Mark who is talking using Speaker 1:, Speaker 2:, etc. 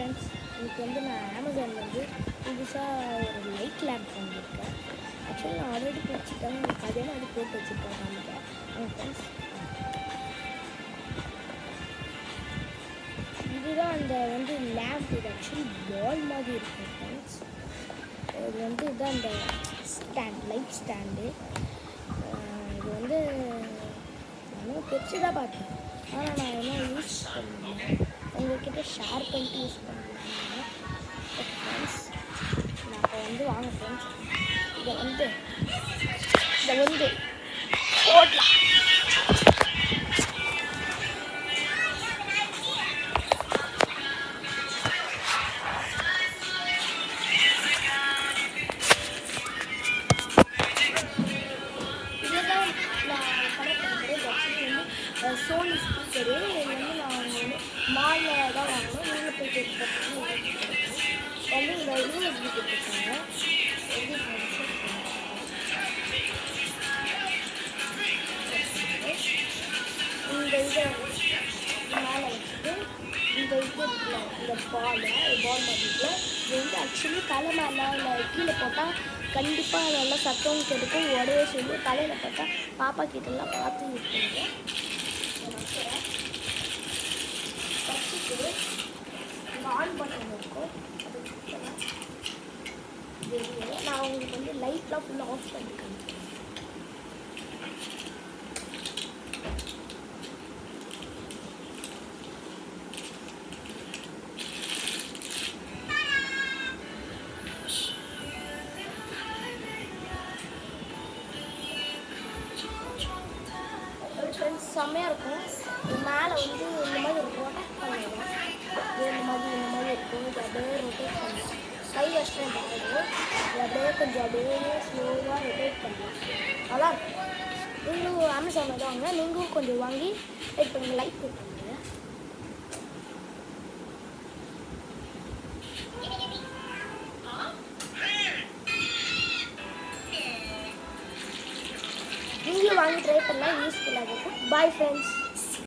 Speaker 1: Friends, இன்னைக்கு வந்து நான் அமேசான்லேருந்து புதுசாக ஒரு லைட் லேம்ப் வாங்கியிருக்கேன். ஆக்சுவலி நான் ஆல்ரெடி பிடிச்சிட்டேன், உங்களுக்கு அதே மாதிரி போட்டு வச்சுருக்கேன் காமிக்கிறேன். ஃப்ரெண்ட்ஸ், இதுதான் அந்த வந்து லேம்ப். இது ஆக்சுவலி பால் மாதிரி இருக்கும் ஃப்ரெண்ட்ஸ். இது வந்து இதுதான் அந்த ஸ்டாண்ட், லைட் ஸ்டாண்டு. இது வந்து நான் பிரித்து தான் பார்த்தேன், ஆனால் நான் என்ன யூஸ் பண்ணல, உங்கள்கிட்ட ஷேர் பண்ணிட்டு யூஸ் பண்ணலாம். ஓகே ஃப்ரெண்ட்ஸ், நான் இப்போ வந்து வாங்க ஃப்ரெண்ட்ஸ், இதை வந்து போடலாம். இதுதான் நான் கனெக்ட் பண்ணுறது. ஆக்சுவலி வந்து சோனி ஸ்பீக்கரு. இது வந்து நான் வந்து மாலில் தான் வாங்கினேன். நீங்கள் போய் கேட்டுருக்கோம் வந்து இந்த யூஎஸ்பி கொடுத்துருக்காங்க. எப்படி இந்த இதை மேலே வச்சுட்டு இந்த இது இருக்குல்ல, இந்த பால் மாதிரில இது வந்து ஆக்சுவலி தலை மேலே இல்லை கீழே போட்டால் கண்டிப்பாக நல்லா சத்தம் கெடுக்கும், உடைய சொல்லி தலையில் போட்டால் பாப்பா கிட்டலாம் பார்த்து யூஸ் பண்ணுவேன். வச்சுட்டு இந்த ஆன் பட்டன் இருக்கும், அதை வச்சுக்கலாம். நான் உங்களுக்கு வந்து லைட்லாம் ஃபுல்லாக ஆஃப் பண்ணிருக்கேன். ஃப்ரெண்ட்ஸ், செம்மையாக இருக்கும். மேலே வந்து இந்த மாதிரி ரொட்டேட் பண்ணலாம். இந்த மாதிரி இருக்கும். இது அப்படியே ரொட்டேட் பண்ணலாம். கை வச்சுட்டேன் பாருங்க, இது அப்படியே கொஞ்சம் அப்படியே ஸ்லோவாக ரொட்டேட் பண்ணலாம். நல்லா இருக்கும். நீங்களும் அமேசானில் தான் வாங்க, நீங்களும் கொஞ்சம் வாங்கி வெயிட் பண்ணுங்க, லைக் பண்ணுங்க. நீங்களும் வாங்கி ட்ரை பண்ணலாம், யூஸ்ஃபுல்லாக இருக்கும். Bye friends.